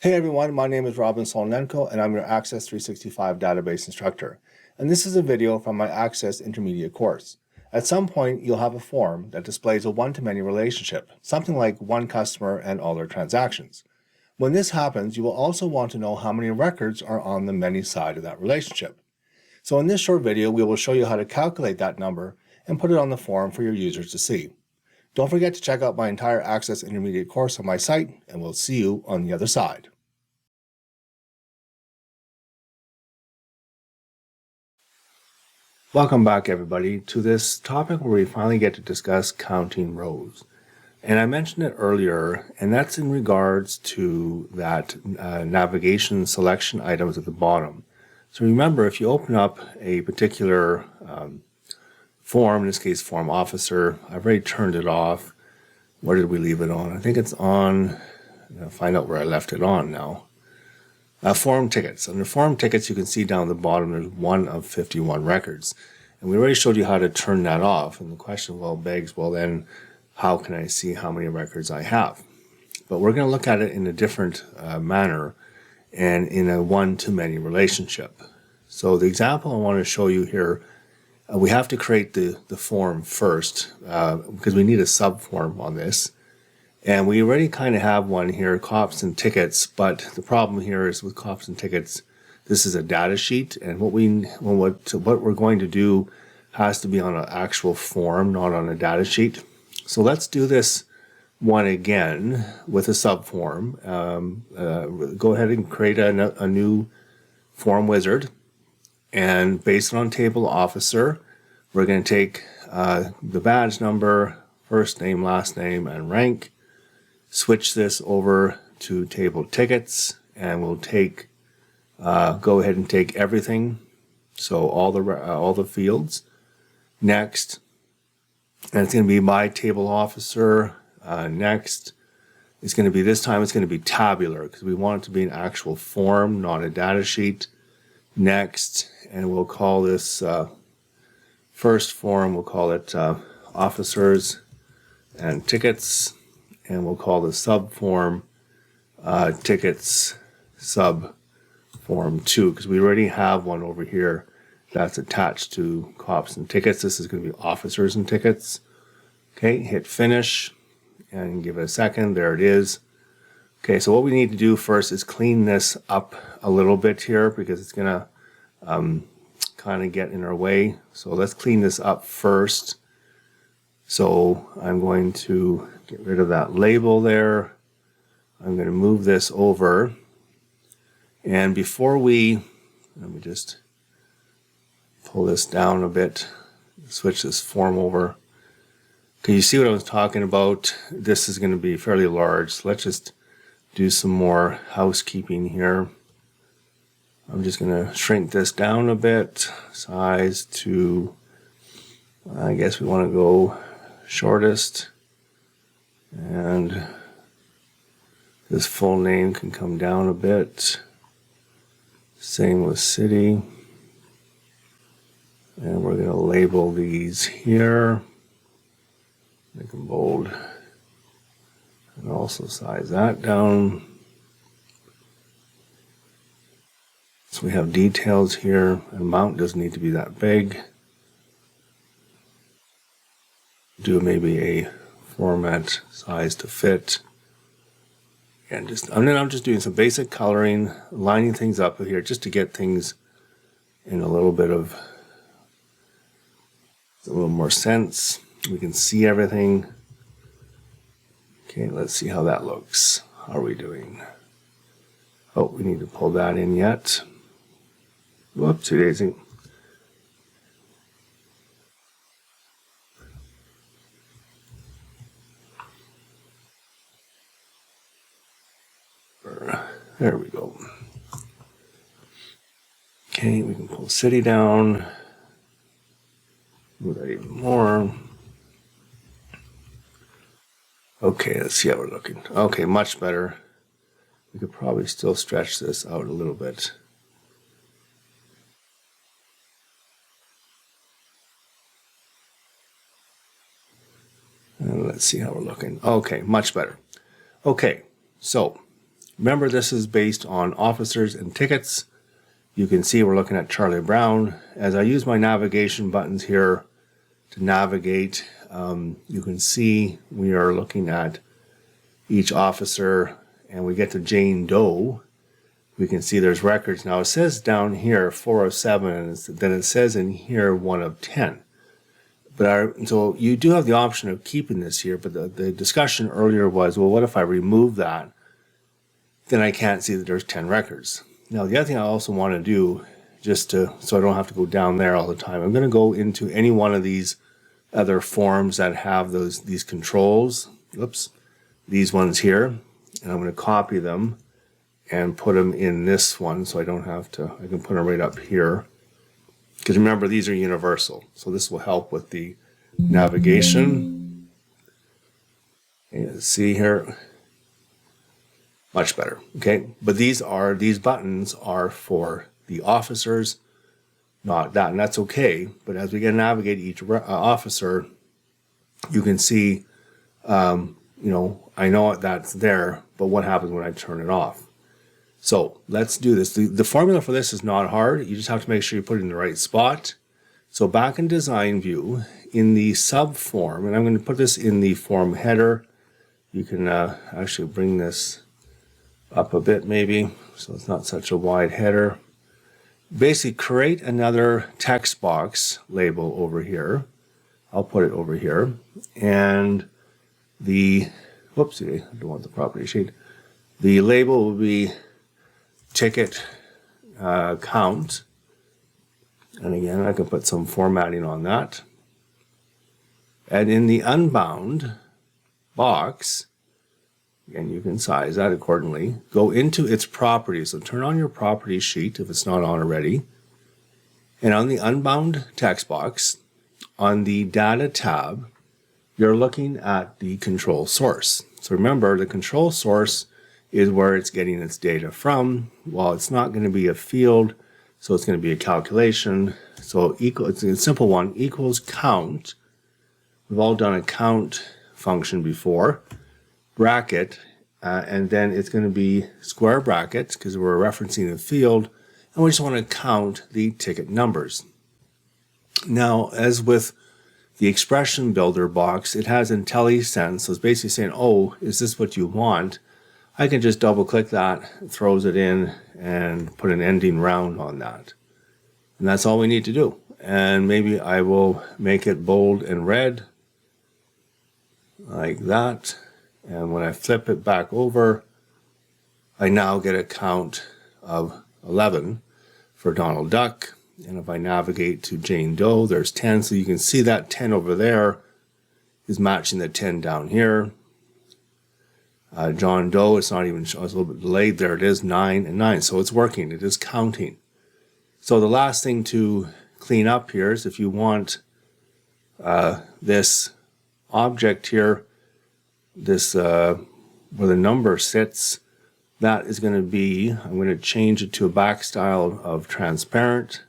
Hey everyone, my name is Robin Solonenko and I'm your Access 365 database instructor. And this is a video from my Access Intermediate course. At some point, you'll have a form that displays a one-to-many relationship, something like one customer and all their transactions. When this happens, you will also want to know how many records are on the many side of that relationship. So in this short video, we will show you how to calculate that number and put it on the form for your users to see. Don't forget to check out my entire Access Intermediate course on my site, and we'll see you on the other side. Welcome back, everybody, to this topic where we finally get to discuss counting rows. And I mentioned it earlier, and that's in regards to that navigation selection items at the bottom. So remember, if you open up a particular form, in this case, form officer, I've already turned it off. Where did we leave it on? I think it's on, I'm going to find out where I left it on now. Form tickets. Under form tickets, you can see down the bottom there's 1 of 51 records. And we already showed you how to turn that off. And the question begs, well then, how can I see how many records I have? But we're going to look at it in a different manner and in a one-to-many relationship. So the example I want to show you here, we have to create the form first because we need a subform on this. And we already kind of have one here, cops and tickets, but the problem here is with cops and tickets, this is a data sheet, and what we're going to do has to be on an actual form, not on a data sheet. So let's do this one again with a subform. Go ahead and create a new form wizard, and based on table officer, we're going to take the badge number, first name, last name, and rank. Switch this over to table tickets, and we'll take go ahead and take everything, so all the fields. Next, and it's going to be by table officer. Next, it's going to be this time. It's going to be tabular because we want it to be an actual form, not a data sheet. Next, and we'll call this first form. We'll call it officers and tickets. And we'll call the subform tickets subform 2 because we already have one over here that's attached to cops and tickets. This is going to be officers and tickets. Okay, hit finish and give it a second. There it is. Okay, so what we need to do first is clean this up a little bit here because it's going to kind of get in our way. So let's clean this up first. So I'm going to get rid of that label there. I'm going to move this over. And before let me just pull this down a bit, switch this form over. Can you see what I was talking about? This is going to be fairly large. So let's just do some more housekeeping here. I'm just going to shrink this down a bit, size to, I guess we want to go shortest, and this full name can come down a bit. Same with city, and we're going to label these here, make them bold, and also size that down. So we have details here. Amount doesn't need to be that big. Do maybe a format size to fit. And I'm just doing some basic coloring, lining things up here just to get things in a little more sense. We can see everything. Okay, let's see how that looks. How are we doing? Oh, we need to pull that in yet. Whoopsie daisy. There we go. Okay, we can pull city down. Move that even more. Okay, let's see how we're looking. Okay, much better. We could probably still stretch this out a little bit. And let's see how we're looking. Okay, much better. Okay, so Remember, this is based on officers and tickets. You can see we're looking at Charlie Brown. As I use my navigation buttons here to navigate, you can see we are looking at each officer, and we get to Jane Doe. We can see there's records. Now it says down here 407, and then it says in here 1 of 10. So you do have the option of keeping this here, but the discussion earlier was, well, what if I remove that? Then I can't see that there's 10 records. Now, the other thing I also want to do, so I don't have to go down there all the time, I'm going to go into any one of these other forms that have these controls. Oops, these ones here, and I'm going to copy them and put them in this one, so I don't have to. I can put them right up here. Because remember, these are universal, so this will help with the navigation. And see here. Much better, okay? But these buttons are for the officers, not that, and that's okay. But as we get to navigate each officer, you can see, I know that's there, but what happens when I turn it off? So let's do this. The formula for this is not hard. You just have to make sure you put it in the right spot. So back in design view, in the sub form, and I'm going to put this in the form header. You can actually bring this up a bit maybe, so it's not such a wide header. Basically create another text box label over here. I'll put it over here. And whoopsie, I don't want the property sheet. The label will be ticket count. And again, I can put some formatting on that. And in the unbound box, and you can size that accordingly, go into its properties. So turn on your property sheet if it's not on already. And on the unbound text box, on the data tab, you're looking at the control source. So remember, the control source is where it's getting its data from. Well, it's not going to be a field, so it's going to be a calculation. So it's a simple one, equals count. We've all done a count function before. Bracket, and then it's going to be square brackets because we're referencing a field, and we just want to count the ticket numbers. Now, as with the expression builder box, it has IntelliSense, so it's basically saying, oh, is this what you want? I can just double click that, it throws it in, and put an ending round on that. And that's all we need to do. And maybe I will make it bold and red, like that. And when I flip it back over, I now get a count of 11 for Donald Duck. And if I navigate to Jane Doe, there's 10. So you can see that 10 over there is matching the 10 down here. John Doe, it's not even, it's a little bit delayed. There it is, 9 and 9. So it's working. It is counting. So the last thing to clean up here is if you want this object here, this where the number sits, that is going to be, I'm going to change it to a back style of transparent.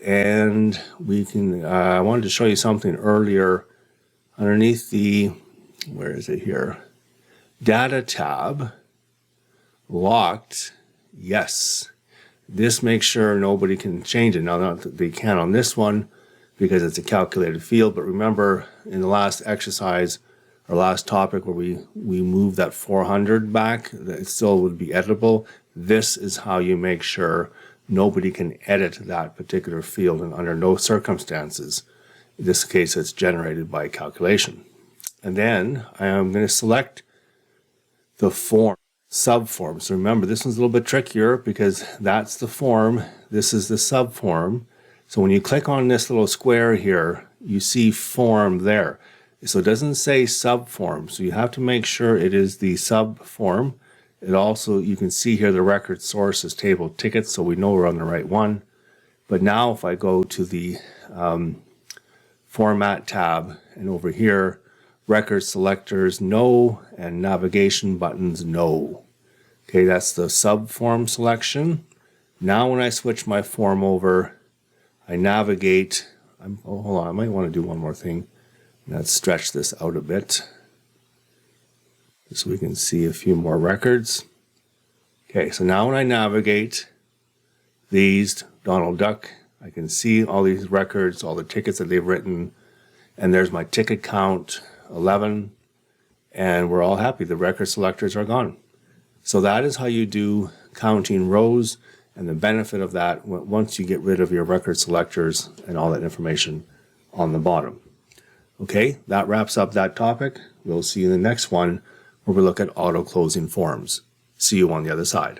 And we can, I wanted to show you something earlier underneath the, where is it here? Data tab, locked, yes. This makes sure nobody can change it. Now, not that they can on this one because it's a calculated field, but remember in the last exercise, our last topic where we moved that 400 back, that it still would be editable. This is how you make sure nobody can edit that particular field, and under no circumstances. In this case, it's generated by calculation. And then I am going to select the form, subform. So remember, this one's a little bit trickier because that's the form. This is the subform. So when you click on this little square here, you see form there. So it doesn't say subform, so you have to make sure it is the subform. It also, you can see here the record source is table tickets, so we know we're on the right one. But now if I go to the format tab, and over here, record selectors, no, and navigation buttons, no. Okay, that's the subform selection. Now when I switch my form over, I navigate, hold on, I might want to do one more thing. Let's stretch this out a bit so we can see a few more records. Okay, so now when I navigate these Donald Duck, I can see all these records, all the tickets that they've written, and there's my ticket count, 11, and we're all happy. The record selectors are gone. So that is how you do counting rows, and the benefit of that once you get rid of your record selectors and all that information on the bottom. Okay, that wraps up that topic. We'll see you in the next one where we look at auto closing forms. See you on the other side.